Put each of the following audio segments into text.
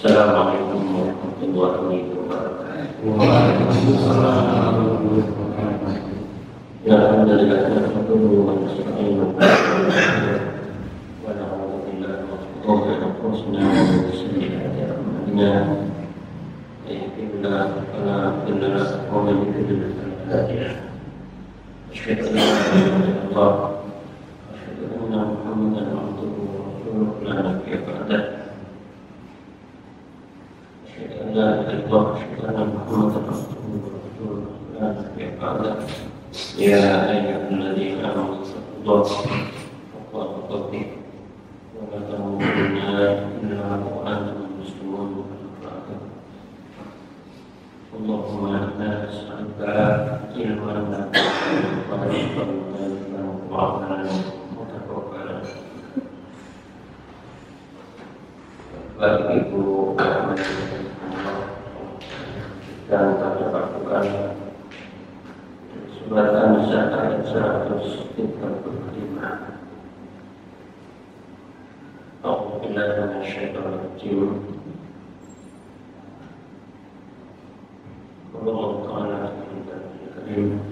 Assalamualaikum warahmatullahi wabarakatuh. Waalaikumsalam warahmatullahi wabarakatuh. Ya alhamdulillah nahmaduhu wa nasta'inuhu wa na'udzu billahi min shururi anfusina wa min sayyi'ati a'malina. May yahdihillahu fala mudilla lahu wa man yudlil fala hadiya lahu. Asyhadu an la ilaha illallah wa asyhadu anna Muhammadan abduhu wa rasuluhu la nabiyya ba'dahu. لا الله سبحانه محمد رسول الله لا نبي بعده. يا أيها الذين آمنوا اتقوا الله حق تقاته ولا تموتن إلا وأنتم مسلمون. اللهم إنا نسألك علما نافعا ورزقا وعملا متقبلا. Baik Ibu dan pada lakukan surat An-Nisa ayat 135. A'udzubillahi minasyaitonir rajim. Wallahu ta'ala karim.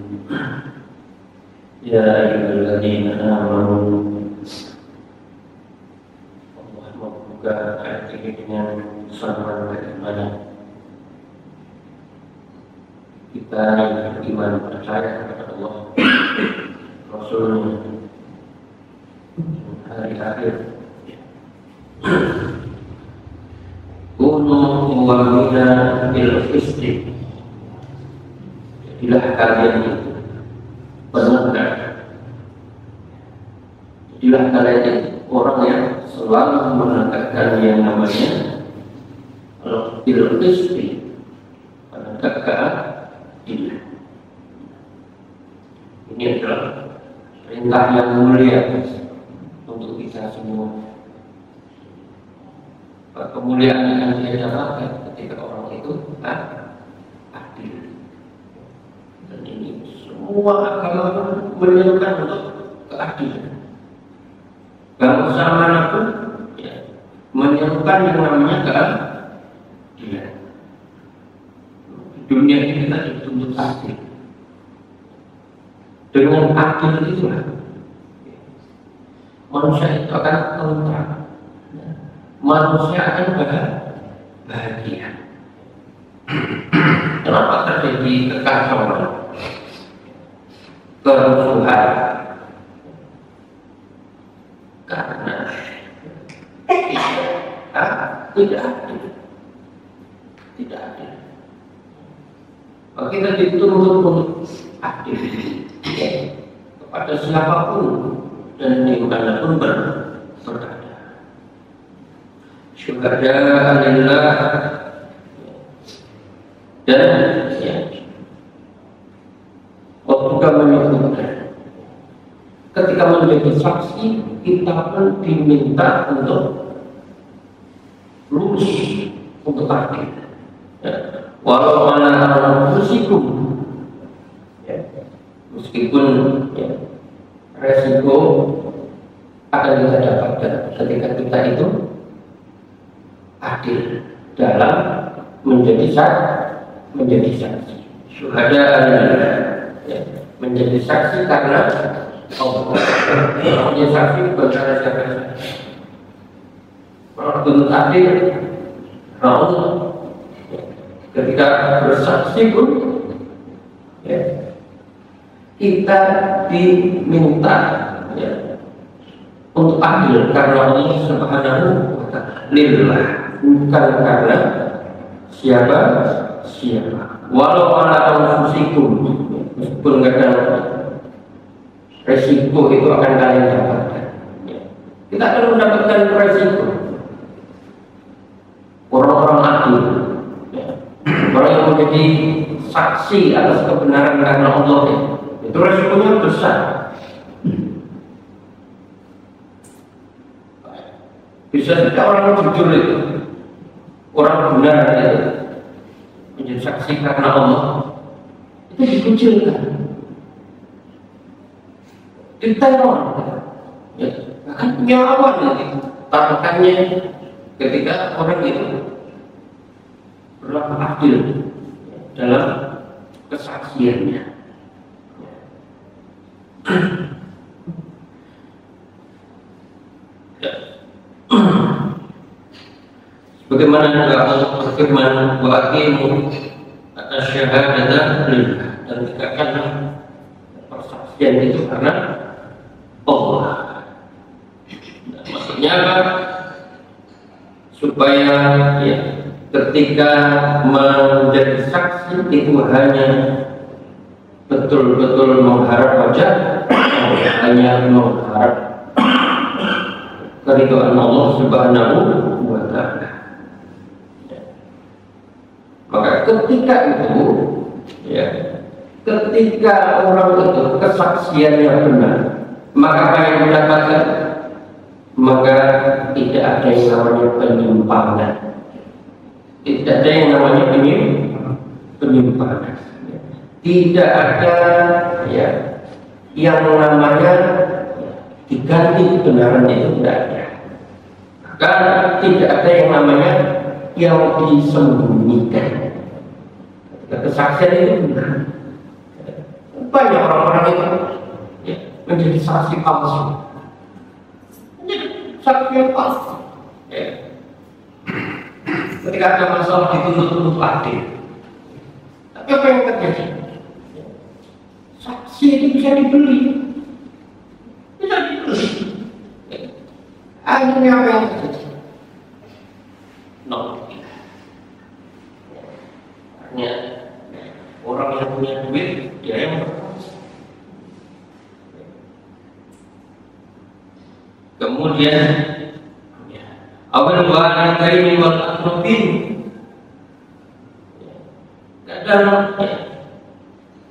Ya ayyuhalladzina amanu. Allah membuka ayat ini dengan samaran beriman. Kita yang beriman percaya kepada Allah, Rasulnya, hari akhir. Kunu muwamina bil qisti. Jadilah kalian itu benar. Jadilah kalian itu orang yang selalu menegakkan yang namanya bil qisti, menegakkan ini adalah perintah yang mulia untuk kita semua. Kemuliaan yang dia dapatkan ketika orang itu adil. Dan ini semua agama menyerukan untuk keadilan. Bangsa manapun menyerukan yang namanya keadilan. Dunia ini kita dituntut adil. Dengan adil itulah manusia itu akan tentram, manusia akan bahagia. Kenapa terjadi kekacauan, kerusuhan? Karena tidak adil. Tidak adil. Kita dituntut untuk adil kepada siapapun dan dimanapun berada. Syuhada alillah dan waktu kami menyebutkan ketika menjadi saksi kita pun diminta untuk lurus, untuk adil. Walau mana musikum, meskipun resiko akan kita dapatkan ketika kita itu adil dalam menjadi saksi. Syuhada menjadi saksi karena Allah. Menjadi saksi perkara siapa saja. Kalau tuntut adil, Allah. Ketika bersaksi pun kita diminta untuk adil karena Allah Subhanahu wa ta'ala, lillah, bukan karena siapa. Walau ala anfusikum, meskipun kadang resiko itu akan kalian dapatkan. Kita akan mendapatkan resiko. Orang-orang adil, orang yang menjadi saksi atas kebenaran karena Allah, itu resikonya besar. Bisa saja orang jujur itu, orang benar itu menjadi saksi karena Allah, itu dikucilkan, diteror, bahkan nyawa nanti taruhannya ketika orang itu berlaku adil dalam kesaksiannya. Bagaimana berfirman wa aqimu asyhadata lillah, dan tegakkanlah persaksian itu karena Allah. Nah, maksudnya apa? Supaya ya, ketika menjadi saksi itu hanya betul-betul mengharap wajah, hanya mengharap keridhaan Allah Subhanahu wa Ta'ala. Maka ketika itu, ya, ketika orang itu kesaksiannya benar, maka apa yang didapatkan? Maka tidak ada yang namanya penyimpangan, tidak ada yang namanya penyimpangan, tidak ada ya yang namanya diganti kebenaran, itu tidak ada. Karena tidak ada yang namanya yang disembunyikan. Kesaksian itu benar. Banyak orang-orang itu ya, menjadi saksi palsu, menjadi saksi yang palsu. Ya. Ketika ada masalah dituntut untuk adil, tapi apa yang terjadi? Saksi itu bisa dibeli, bisa dibeli. Akhirnya apa yang terjadi? Artinya orang yang punya duit, dia yang berkuasa. Kemudian awal walidaini wal aqrabin, kadang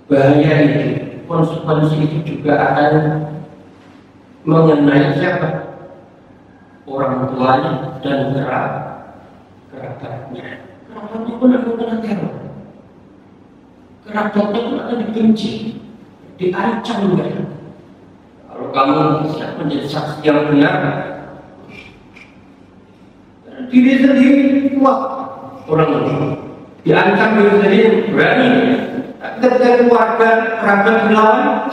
bahaya itu, konsekuensi itu juga akan mengenai siapa? Orang tuanya dan kerabatnya. Kerabatnya pun akan kena teror. Kerabatnya pun akan dibenci, diancam kan? Kalau kamu bisa menjadi saksi yang benar, diri sendiri kuat, orang lain diancam, diri sendiri berani. Ketika keluarga kerabat dilawan,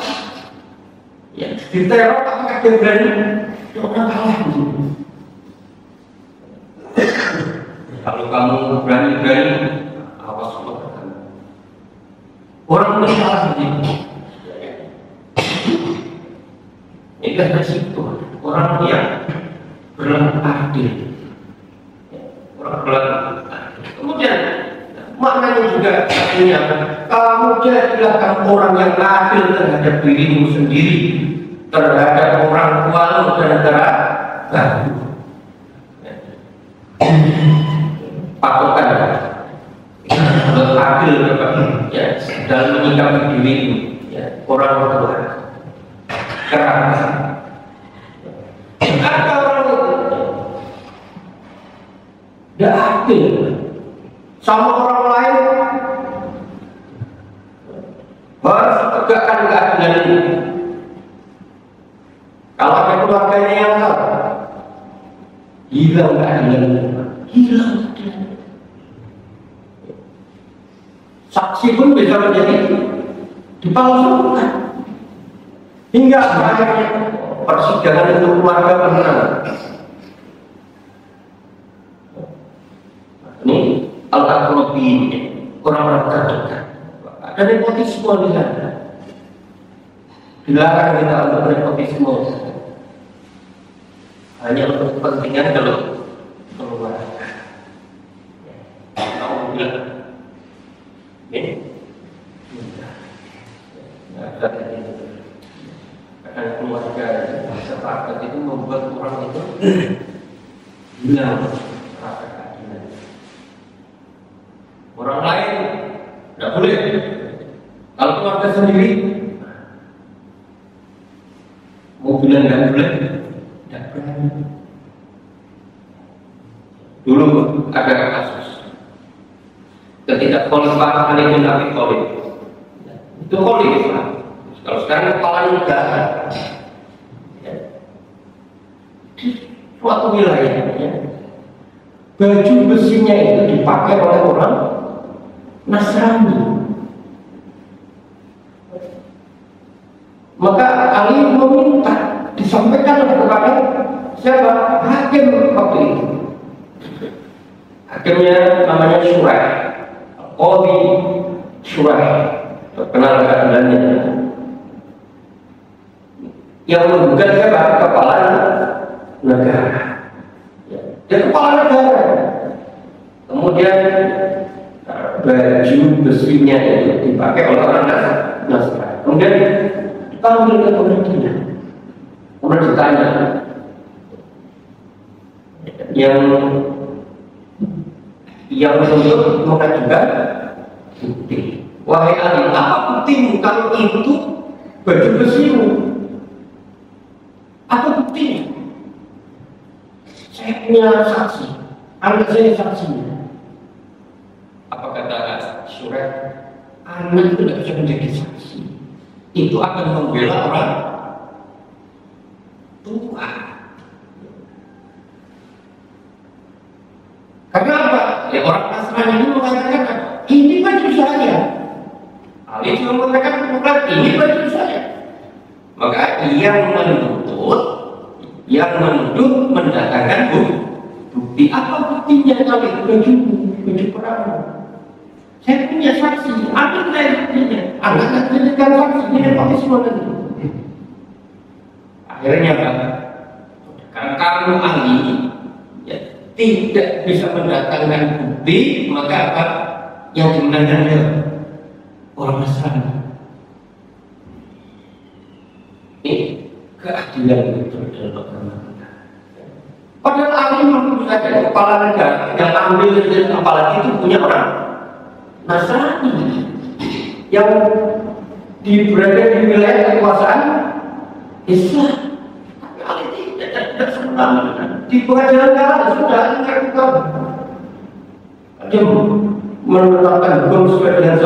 ya diteror, apakah dia berani? Orang kalah. Kalau kamu berani, awas orang salah begitu. Ini kan resiko orang yang berlaku adil. Orang berlaku adil. Kemudian maknanya juga artinya kamu jadilah orang yang adil terhadap dirimu sendiri, terhadap orang tuamu dan terhadap patokan adil ya dalam menyikapi dirimu, ya, orang tua, kerabat. Ada orang itu tidak adil sama orang lain, harus tegakkan keadilan ini. Kalau ada keluarganya yang salah, hilang keadilan, hilang keadilan. Saksi pun bisa menjadi dipalsukan hingga akhirnya persidangan untuk keluarga menang. Ini al-aqrabin, orang-orang terdekat. Ada nepotisme di sana. Dilarang kita untuk nepotisme, hanya untuk kepentingan kalau keluarga. Alhamdulillah. Ini karena keluarga sepakat itu membuat orang itu hilang rasa keadilan. Orang lain tidak boleh. Kalau keluarga sendiri, mau bilang nggak boleh, tidak berani. Dulu ada kasus ketika Khalifah Ali bin Abi Thalib, itu Khalifah. Kalau sekarang kepala negara, ya, di suatu wilayah, ya, baju besinya itu dipakai oleh orang Nasrani. Maka Ali meminta disampaikan kepada siapa? Hakim waktu itu. Hakimnya namanya Syurah, Qadhi Syurah, terkenal keadilannya. Yang menggugat siapa? Kepala negara. Dia kepala negara. Kemudian baju besinya itu dipakai oleh orang Nasrani. Kemudian dipanggil ke pengadilan. Kemudian ditanya, yang menuntut mengajukan bukti. Wahai Ali, apa buktimu kalau itu baju besimu? Apa buktinya? Saya punya saksi, anak saya saksinya. Apa kata Syurah? Anak itu tidak bisa menjadi saksi. Itu akan membela orang tua. Karena apa? Ya orang Nasrani ini mengatakan ini baju saya. Ali juga mengatakan bukan ini baju saya. Maka yang menuntut mendatangkan bukti. Apa buktinya kalau itu baju perang? Saya punya saksi. Ambil saya buktinya. Anak jadikan saksi. Ini pakai semua nanti. Akhirnya Pak, karena kamu ahli ya, tidak bisa mendatangkan bukti, maka apa yang dimenangkan dia orang Nasrani. Ini keadilan itu adalah padahal ahli mampu saja kepala negara yang ambil apalagi itu punya orang Nasrani yang berada di wilayah kekuasaan Islam. Tidak sembarangan di pengadilan negara sudah ingat dia menetapkan hukum sesuai dengan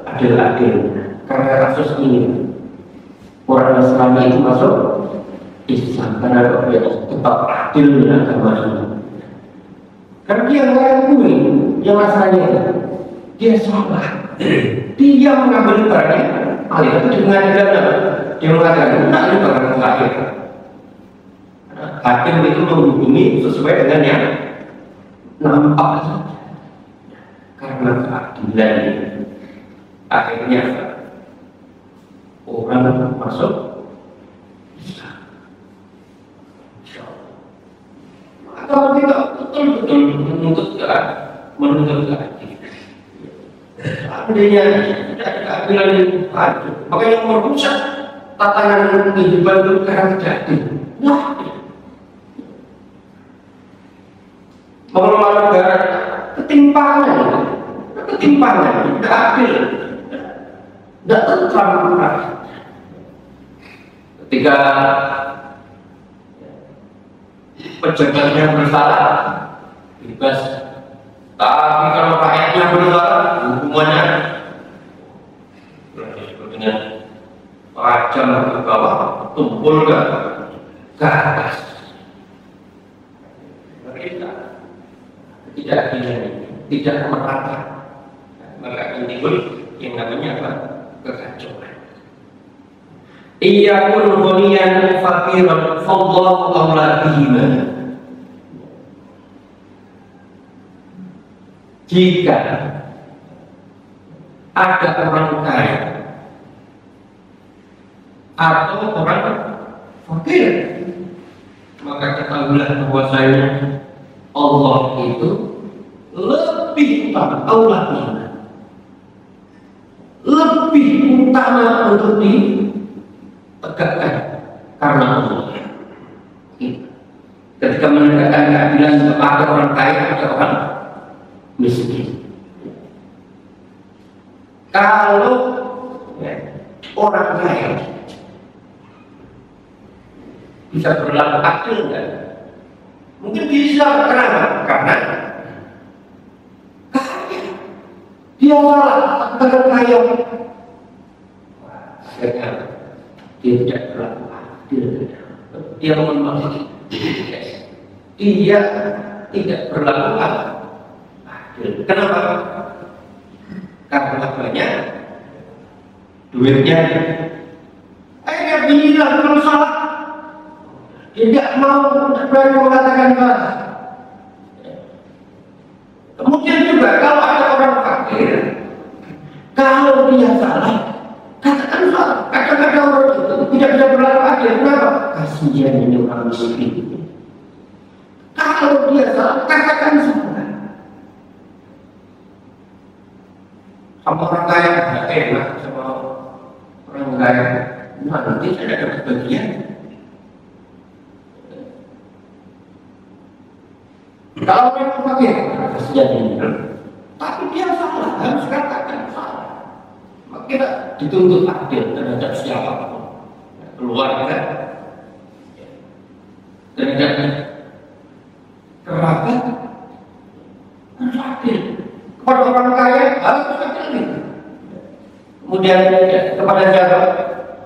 adil-adil. Karena kasus ini orang Nasrani itu masuk Islam karena dia tetap adil dengan agama ini. Karena dia mengakui yang Nasrani itu dia salah, dia mengambil barangnya alih itu di pengadilan. Dia mengatakan tak ini barang terakhir. Hakim itu menghubungi sesuai dengan yang nampak saja. Karena keadilan ini akhirnya orang masuk Islam. Kalau kita betul-betul menuntut keadilan, seandainya tidak ada keadilan yang ada, maka yang merusak tatanan kehidupan itu karena tidak adil. Nah, mengelola negara ketimpangan, tidak adil, tidak tentram. Ketika pejabatnya bersalah, bebas. Tapi kalau rakyatnya bersalah, hukumannya dengan tajam ke bawah, tumpul ke atas. Tidak merata, maka akan timbul yang namanya apa? Kekacauan. Iyakun ghaniyan faqiran fallahu awla bihima. Jika ada orang kaya atau orang fakir, maka ketahuilah bahwasanya Allah itu lebih utama, lebih utama untuk ditegakkan karena Allah. Ketika menegakkan keadilan kepada orang kaya atau orang miskin. Kalau orang kaya bisa berlaku adil enggak? Mungkin bisa. Kenapa? Karena dia salah, karena kaya. Akhirnya dia tidak berlaku adil. Dia mohon maaf. Dia tidak berlaku adil. Kenapa? karena banyak duitnya. Akhirnya bilang kalau salah, tidak mau berani mengatakan salah. Kemudian juga kalau ada orang fakir, kalau dia salah, katakan salah. Kadang-kadang orang itu tidak bisa berlaku adil. Kenapa? Kasihan ini orang miskin. Kalau dia salah, katakan salah. Sama orang kaya tidak enak, sama orang kaya nanti saya dapat bagian. Kalau memang fakir, kasihan ini. Tapi dia salah, harus katakan salah. Maka kita dituntut adil terhadap siapapun, keluarga, terhadap kerabat, harus adil. Kepada orang kaya harus adil. Kemudian kepada siapa?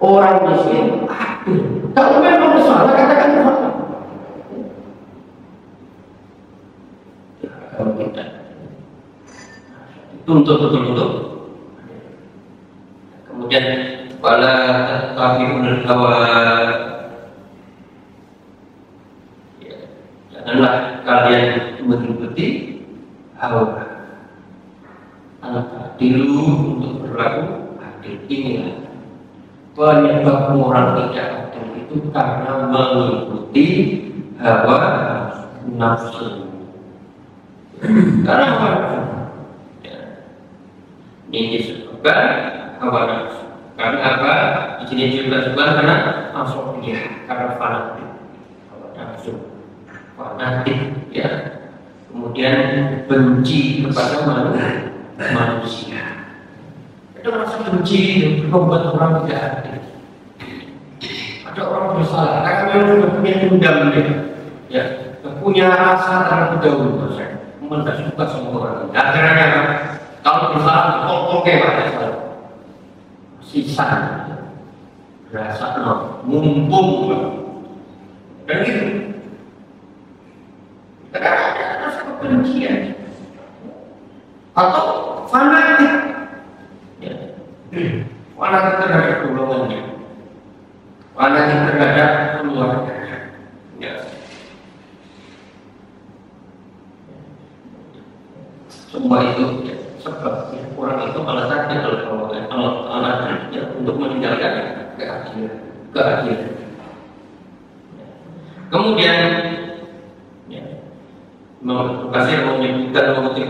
Orang miskin adil. Kalau memang salah, katakan salah. Kalau kita tuntut betul-betul. Kemudian wala tattabi'ul hawa, janganlah kalian mengikuti hawa. Al-adilu untuk berlaku adil. Inilah penyebab orang tidak adil itu karena mengikuti hawa nafsu. Karena hawa nafsu ini disebabkan hawa nafsu. Karena apa? Di sini juga disebabkan karena asobiah, karena fanatik. Hawa nafsu, fanatik, ya. Kemudian benci kepada manusia. Ada rasa benci yang membuat orang tidak adil. Ada orang bersalah karena memang sudah punya dendam, ya, punya rasa terdahulu. Tidak suka sama orang. Akhirnya kalau bersalah, oke salah. Sisa rasa mumpung dan gitu. Karena ada rasa kebencian atau fanatik, ya. Fanatik terhadap golongannya, fanatik terhadap keluarganya, ya. Semua itu ya, sebab ya, orang itu alasannya alasannya untuk meninggalkan keadilan. Kemudian ya, Kasir menyebutkan mengutip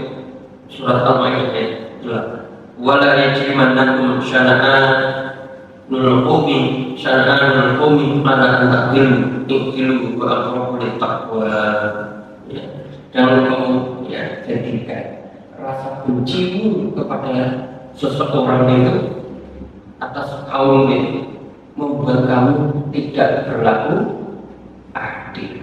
surat Al-Maidah ayat 8. Wala yajrimannakum syana'anul qawmi ala an ta'dilu i'dilu wa aqrabu lit-taqwa. Ya, jangan kamu ya jadikan rasa bencimu kepada seseorang itu atas kaum itu membuat kamu tidak berlaku adil.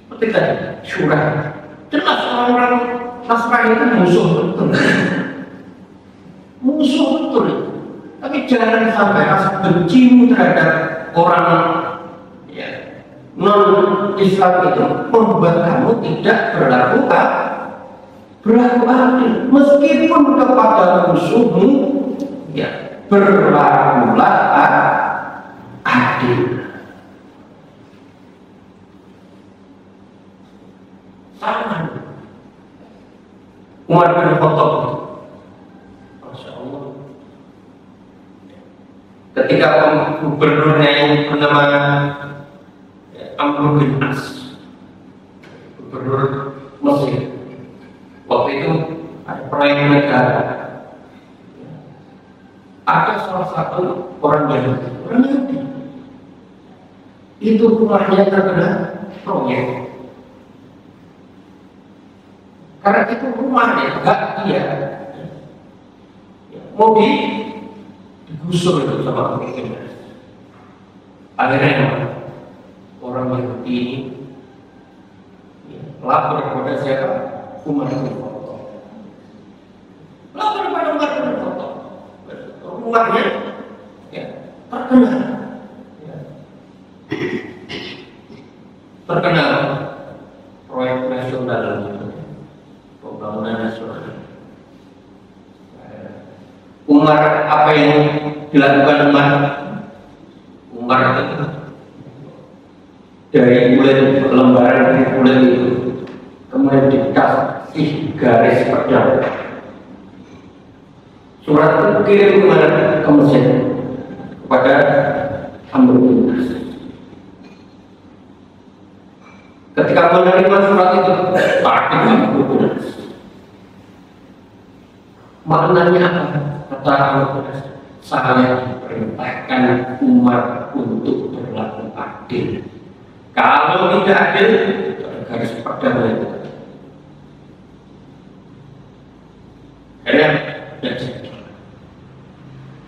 Seperti tadi Syura, jelas orang-orang Nasrani itu musuh betul. Tapi jangan sampai rasa bencimu terhadap orang ya, non-Islam itu membuat kamu tidak berlaku adil. Meskipun kepada musuhmu ya, berlakulah adil. Sama Umar bin Khattab, Masya Allah, ketika gubernurnya yang bernama Amr bin As, gubernur Mesir, waktu itu ada proyek negara, ada salah satu orang Yahudi, itu rumahnya terkena proyek. Karena itu rumahnya enggak dia mau digusur itu sama pemiliknya. Akhirnya orang Yahudi ini lapor kepada siapa? Umar bin Khattab. Lapor kepada Umar bin Khattab. Rumahnya ya, terkena proyek nasional. nasional, pembangunan nasional. Umar, apa yang dilakukan Umar itu dari bulan lembaran di bulan itu kemudian dikasih garis pedang. Surat itu kirim ke Mesir kepada Amr bin As. Ketika menerima surat itu, takut Amr bin As. Maknanya apa? Kata Amr bin As, saya diperintahkan Umar untuk berlaku adil. Kalau tidak adil, garis pedang itu.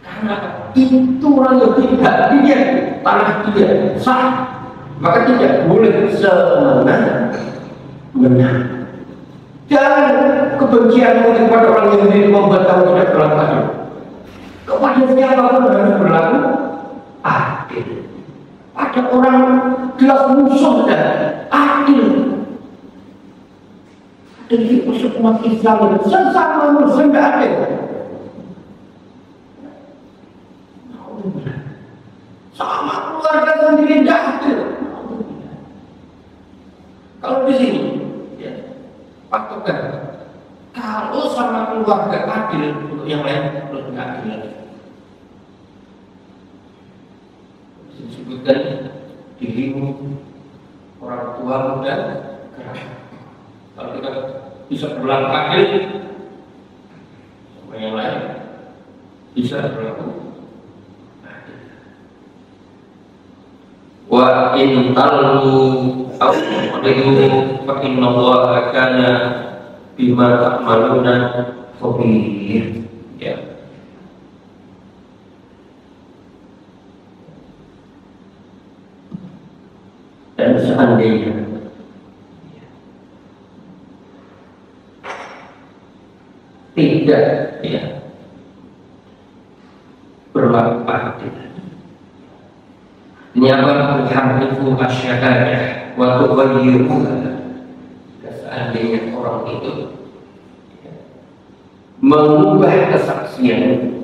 Karena itu orang yang tidak dia tanah dia sah, maka tidak boleh semena-mena. Dan kebencian kepada orang yang membuat kamu tidak berlaku adil. Kepada siapapun harus berlaku adil. Ada orang jelas musuh dan adil. Jadi musuh umat Islam sesama muslim tidak adil. Sama keluarga sendiri tidak adil. Kalau di sini, ya, patokan. Kalau sama keluarga adil, untuk yang lain belum tidak adil. Disebutkan dirimu orang tua muda keras. Kalau kita bisa berlaku adil, sama yang lain bisa berlaku adil. Wa in talu aw qadiru fa inna Allaha kana bima ta'maluna khabir. Ya. Dan seandainya tidak, ya, berlaku adil, nyawa berhamdiku asyahadah wa tughayyiruha. Seandainya orang itu, ya, mengubah kesaksian,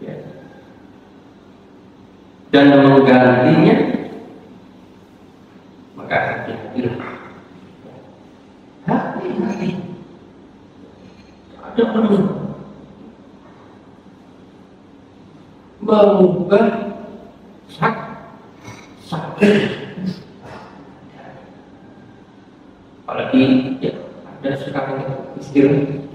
ya, dan menggantinya, maka hati-hatilah. Hati-hati. Ada orang mengubah sakit. Apalagi, ya, ada sekarang istilah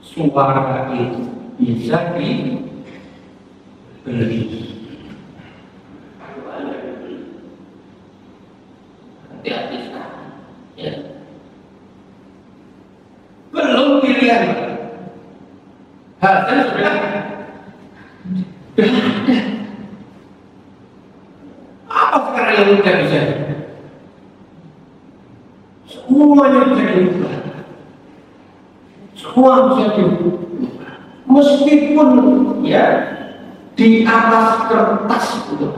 suara itu bisa dibeli. Hati-hati sekarang, ya. Belum pilihan, hasil sudah ada. Apa sekarang yang tidak bisa? Semuanya bisa diubah. Semua bisa diubah. Meskipun, ya, di atas kertas itu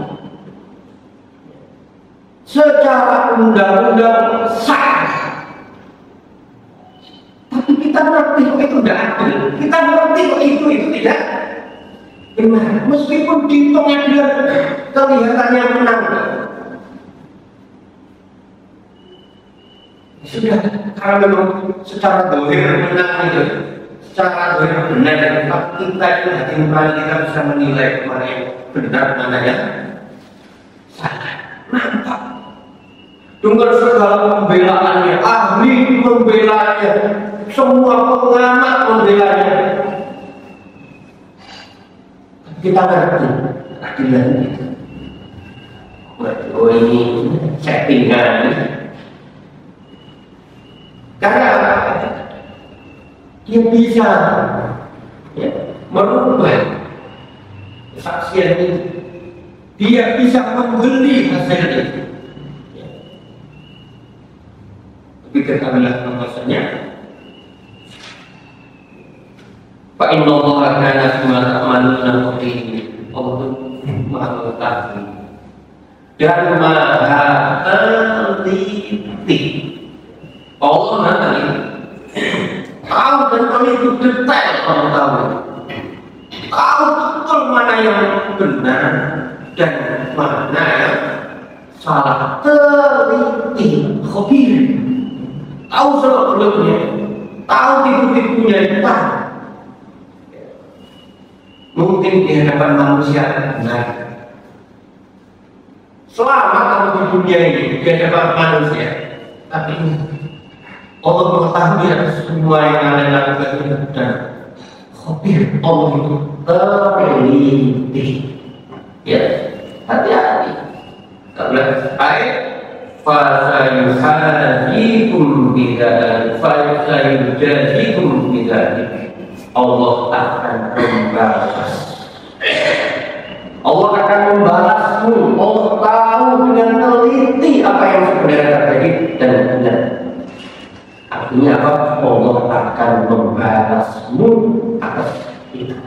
secara undang-undang sah, tapi kita ngerti kok itu tidak adil. Kita ngerti kok itu tidak benar. Meskipun di pengadilan kelihatannya menang, sudah, karena memang secara dohir menang itu, secara dohir benar. Tapi kita itu hati nurani kita bisa menilai mana yang benar, mana yang salah. Nampak dengan segala pembelaannya, ahli membelanya, semua pengamat membelanya. Kita ngerti keadilan itu. Oh, ini settingan. Karena dia bisa, ya, merubah kesaksian itu. Dia bisa membeli hasil itu. Ya. Tapi ketahuilah bahwasanya Fa inna Allaha kana bima ta'maluna khabir. Allah Maha mengetahui dan Maha teliti. Allah nanti tahu dan itu detail Allah tahu betul mana yang benar dan mana yang salah, teliti, khabir, tahu seluk-beluknya, tahu tipu-tipunya itu tahu. Mungkin di hadapan manusia benar, selama kamu di dunia ini di hadapan manusia, tapi Allah mengetahui semua yang ada lakukan itu dan khabir, Allah itu teliti. Ya, hati-hati. Karena ayat fasayuhadikum bidzalik fasayujazikum bidzalik, Allah akan membalas. Allah akan membalasmu. Allah tahu dengan teliti apa yang sebenarnya terjadi dan benar. Artinya apa? Allah akan membalasmu atas itu.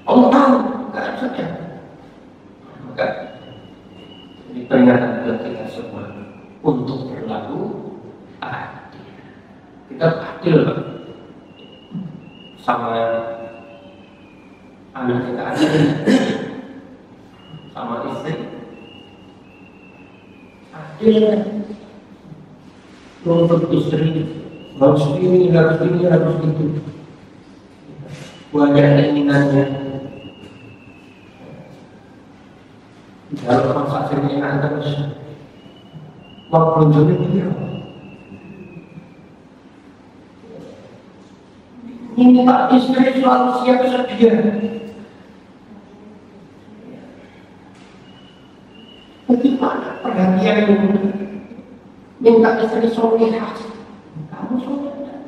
Allah tahu keadaannya. Maka ini peringatan buat kita semua untuk berlaku adil. Kita adil sama anak kita, adil sama istri, adil. Untuk istri harus ini, harus itu. Banyak keinginannya. Kalau transaksinya enak terus, mau kunjungi dia. Minta istri selalu siap sedia. Bagaimana perhatian ini? Minta istri solehah, kamu solehah.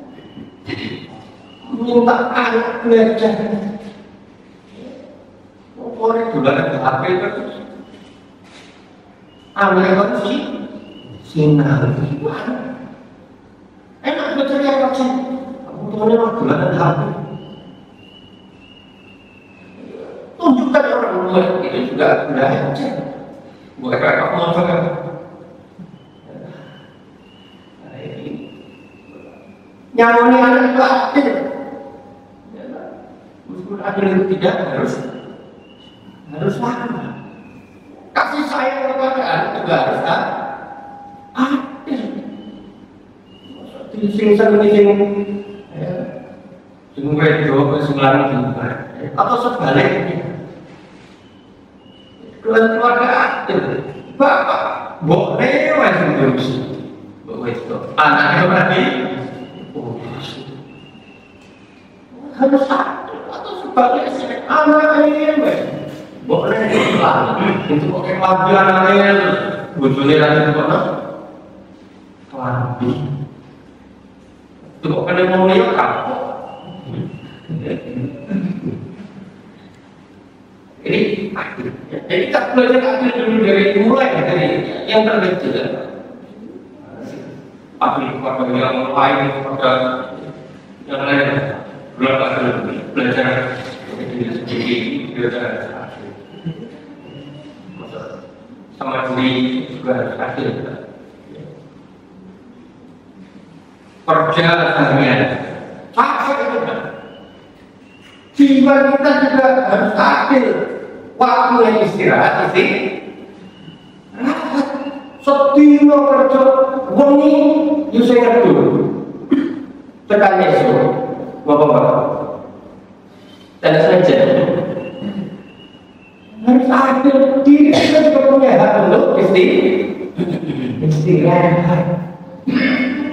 Minta anak belajar. Orang bulan HP terus. Anak itu sih sinar. Enak belajar yang kecil. Kamu tuanya mah bulan HP. Tunjukkan orang tua itu juga belajar. Bukan kamu apa? Nyamoni anak itu adil. Meskipun adil itu tidak harus sama. Kasih sayang kepada anak juga harus adil. Sing-sing wedo sembilan atau sebaliknya. Keluarga adil. Bapak boleh wajib terus. Anaknya berarti harus adil atau sebaliknya. Anaknya boleh itu pakai lambi anaknya bujurnya nanti kok lambi itu kok kena mau lihat kapok. Ini adil. Jadi kita belajar adil dulu dari mulai dari yang terkecil. Adil kepada yang lain, kepada yang lain. Belajar sendiri, belajar sama diri juga harus adil. Perjalanannya capek itu kan. Jiwa kita juga harus adil. Waktu yang istirahat sedino kerja wengi yo sing ngedur. Tekan esuk. Bapak-bapak. Dan saja harus adil. Diri kita juga punya hak untuk istirahat.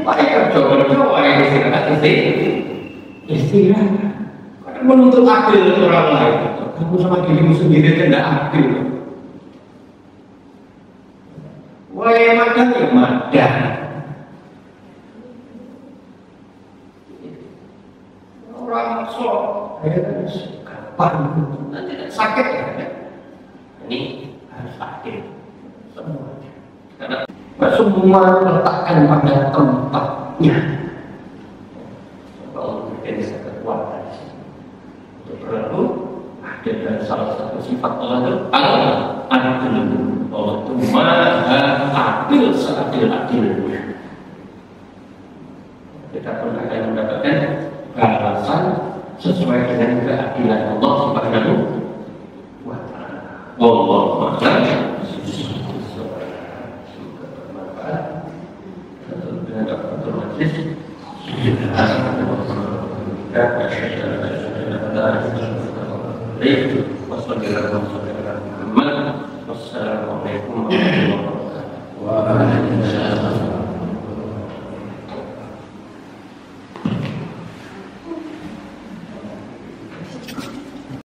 Wae kerja, wae istirahat. Karena menuntut adil orang lain. Kamu sama dirimu sendiri tidak adil. Wae makan ya makan. Orang sok, kapan nanti sakit ya? Ini harus adil semuanya. Karena semua letakkan pada tempatnya. Kalau kita bisa kekuatan untuk berlaku adil, dan salah satu sifat Allah itu adil. Allah itu maha adil. adil seadil-adilnya. Kita pun akan mendapatkan balasan sesuai dengan keadilan Allah Subhanahu wa Ta'ala. Wallahu a'lam. Baik, wassalamualaikum warahmatullahi wabarakatuh.